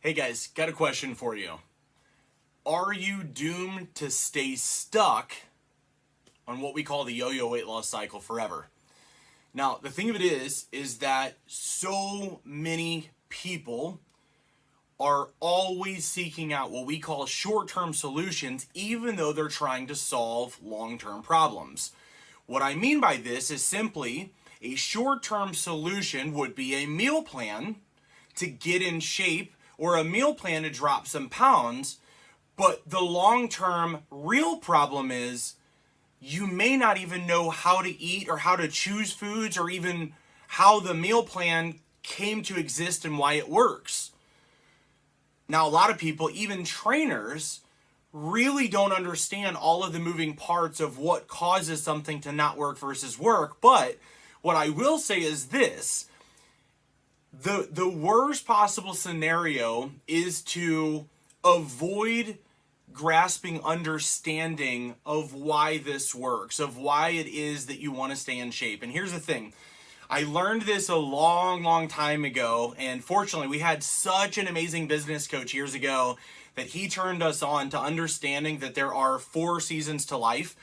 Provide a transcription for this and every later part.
Hey guys, got a question for you. Are you doomed to stay stuck on what we call the yo-yo weight loss cycle forever? Now, the thing of it is that so many people are always seeking out what we call short-term solutions, even though they're trying to solve long-term problems. What I mean by this is simply a short-term solution would be a meal plan to get in shape or a meal plan to drop some pounds, but the long-term real problem is you may not even know how to eat or how to choose foods or even how the meal plan came to exist and why it works. Now, a lot of people, even trainers, really don't understand all of the moving parts of what causes something to not work versus work. But what I will say is this: the worst possible scenario is to avoid grasping understanding of why this works, of why it is that you want to stay in shape. And here's the thing. I learned this a long time ago, and fortunately we had such an amazing business coach years ago that he turned us on to understanding that there are 4 seasons to life,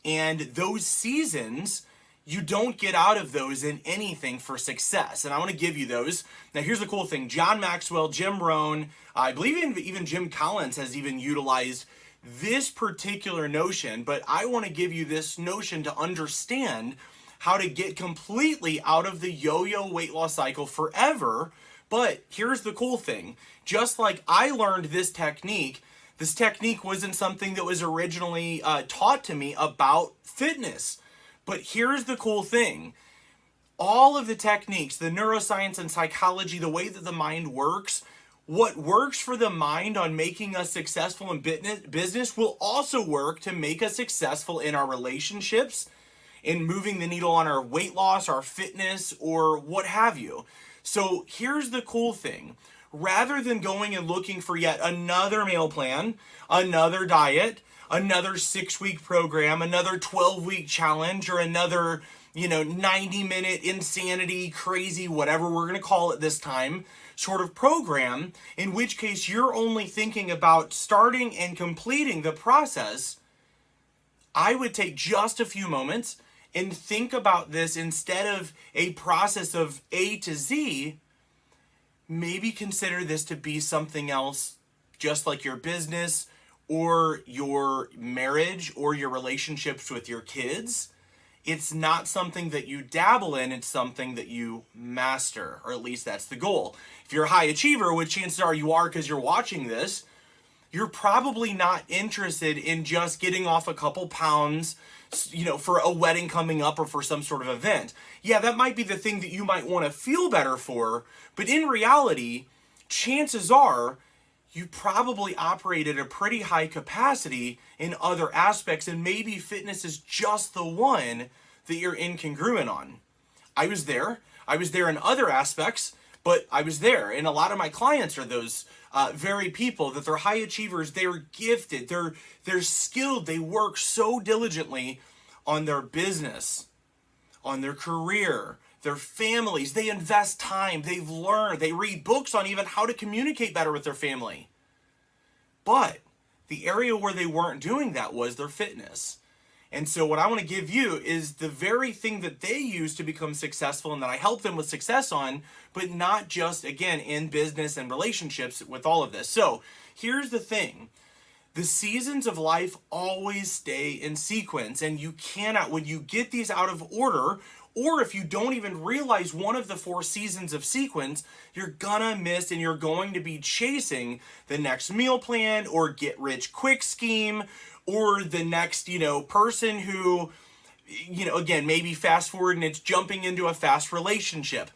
and those seasons, you don't get out of those in anything for success. And I want to give you those. Now here's the cool thing. John Maxwell, Jim Rohn, I believe even Jim Collins has even utilized this particular notion, but I want to give you this notion to understand how to get completely out of the yo-yo weight loss cycle forever. But here's the cool thing. Just like I learned this technique wasn't something that was originally taught to me about fitness. But here's the cool thing. All of the techniques, the neuroscience and psychology, the way that the mind works, what works for the mind on making us successful in business will also work to make us successful in our relationships, in moving the needle on our weight loss, our fitness, or what have you. So here's the cool thing. Rather than going and looking for yet another meal plan, another diet, another 6-week program, another 12-week challenge, or another 90-minute insanity, crazy, whatever we're going to call it this time, sort of program, in which case you're only thinking about starting and completing the process, I would take just a few moments and think about this instead of a process of A to Z. Maybe consider this to be something else, just like your business or your marriage or your relationships with your kids. It's not something that you dabble in, it's something that you master, or at least that's the goal. If you're a high achiever, which chances are you are because you're watching this, you're probably not interested in just getting off a couple pounds, for a wedding coming up or for some sort of event. Yeah, that might be the thing that you might want to feel better for, but in reality, chances are you probably operate at a pretty high capacity in other aspects, and maybe fitness is just the one that you're incongruent on. I was there in other aspects, but I was there, and a lot of my clients are those very people that they're high achievers. They're gifted, they're skilled, they work so diligently on their business, on their career, their families. They invest time, they've learned, they read books on even how to communicate better with their family. But the area where they weren't doing that was their fitness. And so what I want to give you is the very thing that they use to become successful and that I help them with success on, but not just, again, in business and relationships with all of this. So here's the thing. The seasons of life always stay in sequence, and you cannot, when you get these out of order, or if you don't even realize one of the 4 seasons of sequence, you're gonna miss and you're going to be chasing the next meal plan or get rich quick scheme, or the next, person who, again, maybe fast forward and it's jumping into a fast relationship.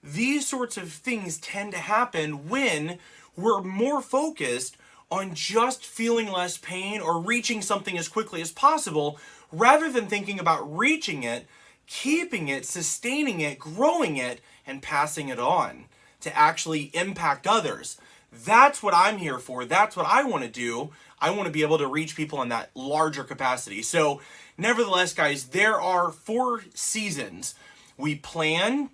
These sorts of things tend to happen when we're more focused on just feeling less pain or reaching something as quickly as possible, rather than thinking about reaching it, keeping it, sustaining it, growing it, and passing it on to actually impact others. That's what I'm here for. That's what I want to do. I want to be able to reach people in that larger capacity. So, nevertheless, guys, there are 4 seasons. We plan,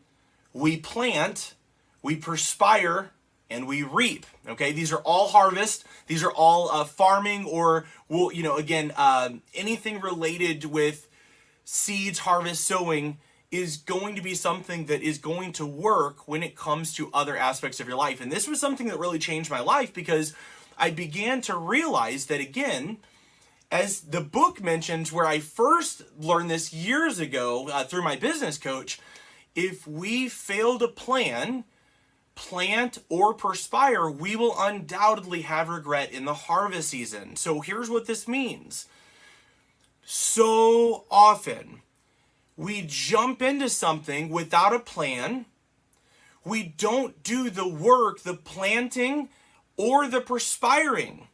we plant, we perspire, and we reap. Okay, these are all harvest. These are all farming, or anything related with seeds, harvest, sowing is going to be something that is going to work when it comes to other aspects of your life. And this was something that really changed my life, because I began to realize that, again, as the book mentions, where I first learned this years ago through my business coach, if we fail to plan, plant, or perspire, we will undoubtedly have regret in the harvest season. So here's what this means. So often, we jump into something without a plan. We don't do the work, the planting, or the perspiring.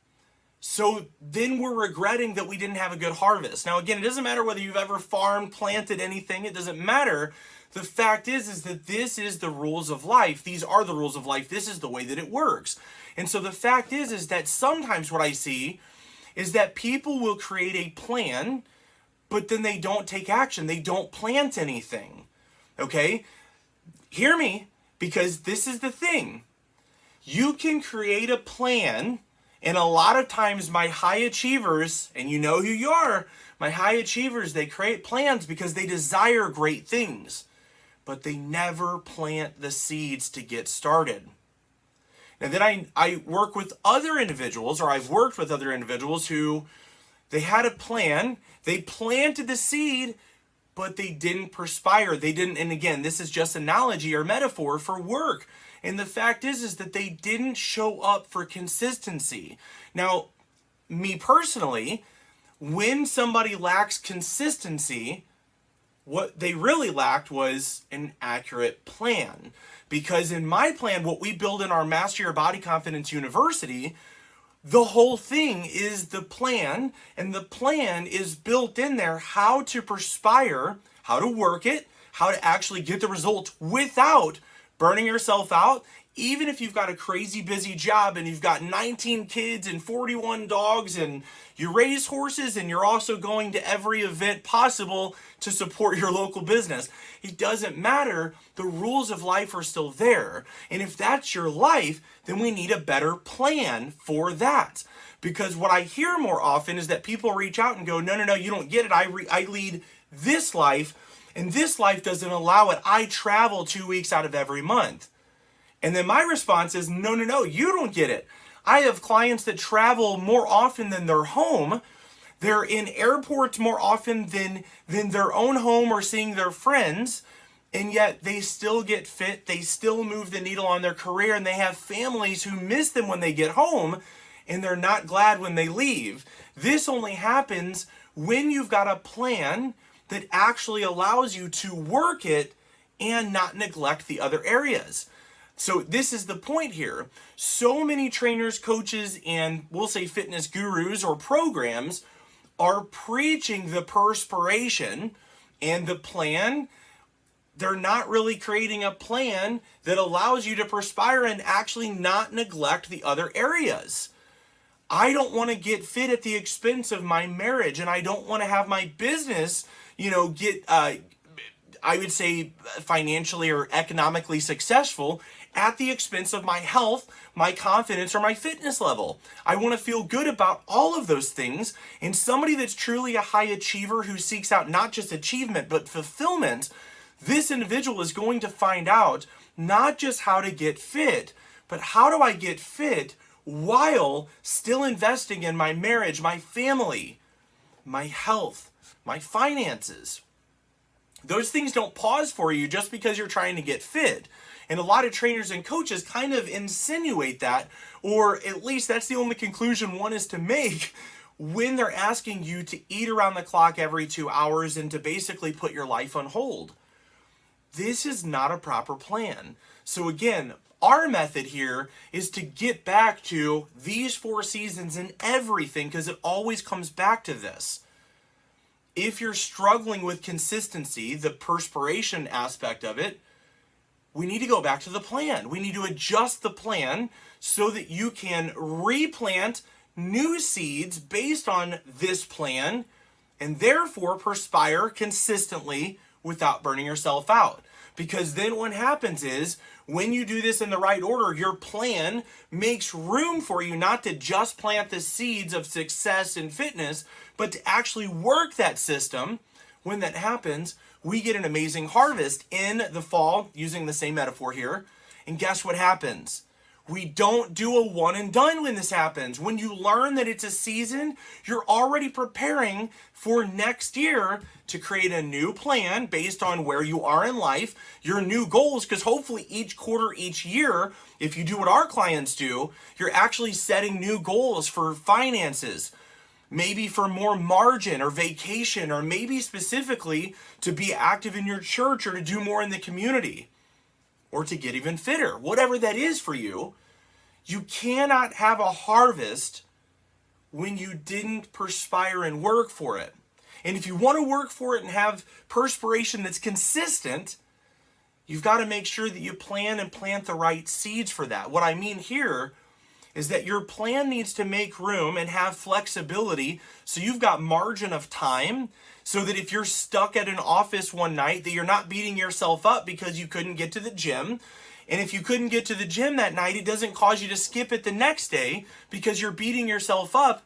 So then we're regretting that we didn't have a good harvest. Now, again, it doesn't matter whether you've ever farmed, planted anything. It doesn't matter. The fact is that this is the rules of life. These are the rules of life. This is the way that it works. And so the fact is that sometimes what I see is that people will create a plan, but then they don't take action. They don't plant anything. Okay? Hear me, because this is the thing. You can create a plan, and a lot of times my high achievers, and you know who you are, my high achievers, they create plans because they desire great things, but they never plant the seeds to get started. And then I work with other individuals, or I've worked with other individuals who they had a plan, they planted the seed, but they didn't perspire. They didn't, and again, this is just analogy or metaphor for work. And the fact is that they didn't show up for consistency. Now, me personally, when somebody lacks consistency, what they really lacked was an accurate plan. Because in my plan, what we build in our Master Your Body Confidence University, the whole thing is the plan, and the plan is built in there how to perspire, how to work it, how to actually get the results without burning yourself out. Even if you've got a crazy busy job and you've got 19 kids and 41 dogs and you raise horses and you're also going to every event possible to support your local business, it doesn't matter. The rules of life are still there. And if that's your life, then we need a better plan for that. Because what I hear more often is that people reach out and go, no, you don't get it. I lead this life, and this life doesn't allow it. I travel 2 weeks out of every month. And then my response is, no, you don't get it. I have clients that travel more often than their home. They're in airports more often than their own home or seeing their friends. And yet they still get fit. They still move the needle on their career. And they have families who miss them when they get home. And they're not glad when they leave. This only happens when you've got a plan that actually allows you to work it and not neglect the other areas. So this is the point here. So many trainers, coaches, and we'll say fitness gurus or programs are preaching the perspiration and the plan. They're not really creating a plan that allows you to perspire and actually not neglect the other areas. I don't want to get fit at the expense of my marriage, and I don't want to have my business, get, I would say, financially or economically successful at the expense of my health, my confidence, or my fitness level. I want to feel good about all of those things. And somebody that's truly a high achiever who seeks out not just achievement, but fulfillment, this individual is going to find out not just how to get fit, but how do I get fit while still investing in my marriage, my family, my health, my finances. Those things don't pause for you just because you're trying to get fit. And a lot of trainers and coaches kind of insinuate that, or at least that's the only conclusion one is to make when they're asking you to eat around the clock every 2 hours and to basically put your life on hold. This is not a proper plan. So again, our method here is to get back to these 4 seasons and everything, because it always comes back to this. If you're struggling with consistency, the perspiration aspect of it, we need to go back to the plan. We need to adjust the plan so that you can replant new seeds based on this plan and therefore perspire consistently without burning yourself out. Because then what happens is, when you do this in the right order, your plan makes room for you not to just plant the seeds of success and fitness, but to actually work that system. When that happens, we get an amazing harvest in the fall, using the same metaphor here. And guess what happens? We don't do a one and done when this happens. When you learn that it's a season, you're already preparing for next year to create a new plan based on where you are in life, your new goals, because hopefully each quarter, each year, if you do what our clients do, you're actually setting new goals for finances, maybe for more margin or vacation, or maybe specifically to be active in your church or to do more in the community, or to get even fitter, whatever that is for you. You cannot have a harvest when you didn't perspire and work for it. And if you want to work for it and have perspiration that's consistent, you've got to make sure that you plan and plant the right seeds for that. What I mean here is that your plan needs to make room and have flexibility, so you've got margin of time, so that if you're stuck at an office one night, that you're not beating yourself up because you couldn't get to the gym. And if you couldn't get to the gym that night, it doesn't cause you to skip it the next day because you're beating yourself up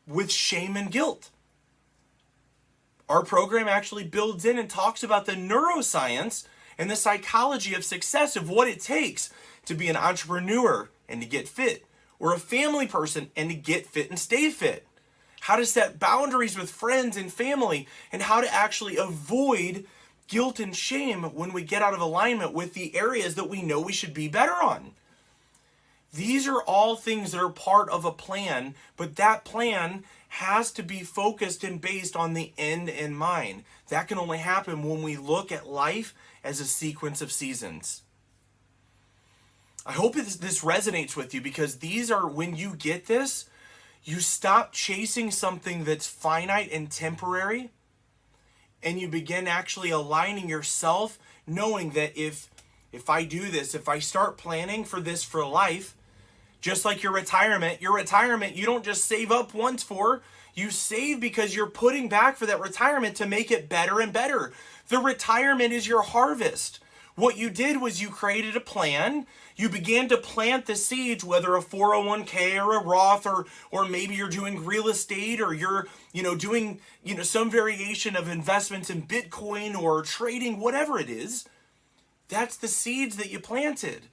with shame and guilt. Our program actually builds in and talks about the neuroscience and the psychology of success, of what it takes to be an entrepreneur and to get fit, or a family person and to get fit and stay fit. How to set boundaries with friends and family, and how to actually avoid guilt and shame when we get out of alignment with the areas that we know we should be better on. These are all things that are part of a plan, but that plan has to be focused and based on the end in mind. That can only happen when we look at life as a sequence of seasons. I hope this resonates with you, because these are, when you get this, you stop chasing something that's finite and temporary, and you begin actually aligning yourself, knowing that if I do this, if I start planning for this for life, just like your retirement, you don't just save up once for, you save because you're putting back for that retirement to make it better and better. The retirement is your harvest. What you did was you created a plan. You began to plant the seeds, whether a 401k or a Roth, or maybe you're doing real estate, or you're doing some variation of investments in Bitcoin or trading, whatever it is. That's the seeds that you planted.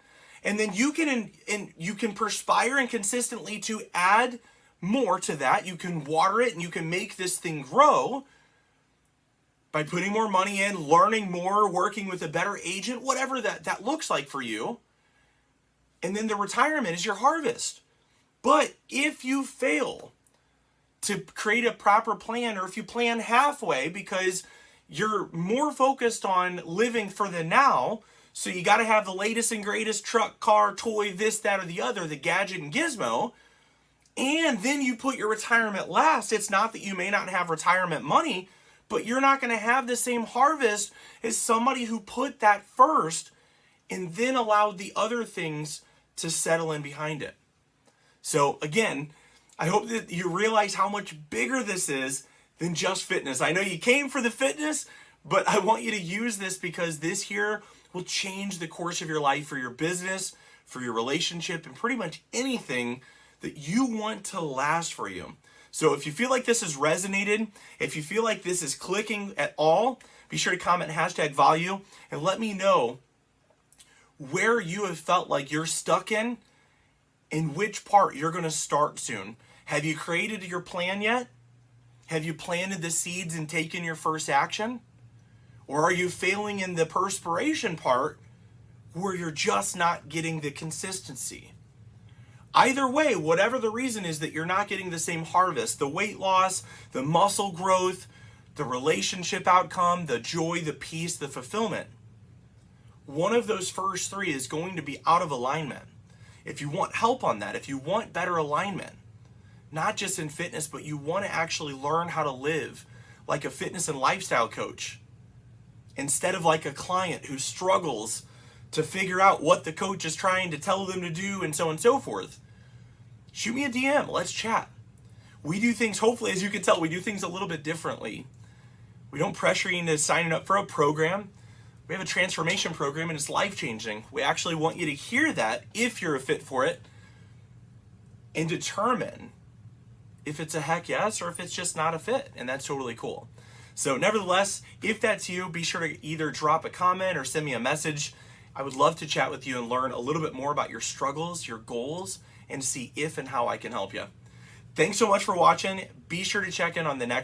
And then you can perspire and consistently to add more to that. You can water it and you can make this thing grow by putting more money in, learning more, working with a better agent, whatever that looks like for you. And then the retirement is your harvest. But if you fail to create a proper plan, or if you plan halfway because you're more focused on living for the now, so you got to have the latest and greatest truck, car, toy, this, that, or the other, the gadget and gizmo, and then you put your retirement last, it's not that you may not have retirement money, but you're not going to have the same harvest as somebody who put that first and then allowed the other things to settle in behind it. So again, I hope that you realize how much bigger this is than just fitness. I know you came for the fitness, but I want you to use this, because this here will change the course of your life, for your business, for your relationship, and pretty much anything that you want to last for you. So if you feel like this has resonated, if you feel like this is clicking at all, be sure to comment #value and let me know where you have felt like you're stuck in and which part you're going to start soon. Have you created your plan yet? Have you planted the seeds and taken your first action? Or are you failing in the perspiration part where you're just not getting the consistency? Either way, whatever the reason is that you're not getting the same harvest, the weight loss, the muscle growth, the relationship outcome, the joy, the peace, the fulfillment, one of those first three is going to be out of alignment. If you want help on that, if you want better alignment, not just in fitness, but you want to actually learn how to live like a fitness and lifestyle coach, instead of like a client who struggles to figure out what the coach is trying to tell them to do, and so on and so forth, shoot me a DM. Let's chat. We do things, hopefully, as you can tell, we do things a little bit differently. We don't pressure you into signing up for a program. We have a transformation program and it's life-changing. We actually want you to hear that if you're a fit for it and determine if it's a heck yes or if it's just not a fit, and that's totally cool. So nevertheless, if that's you, be sure to either drop a comment or send me a message. I would love to chat with you and learn a little bit more about your struggles, your goals, and see if and how I can help you. Thanks so much for watching. Be sure to check in on the next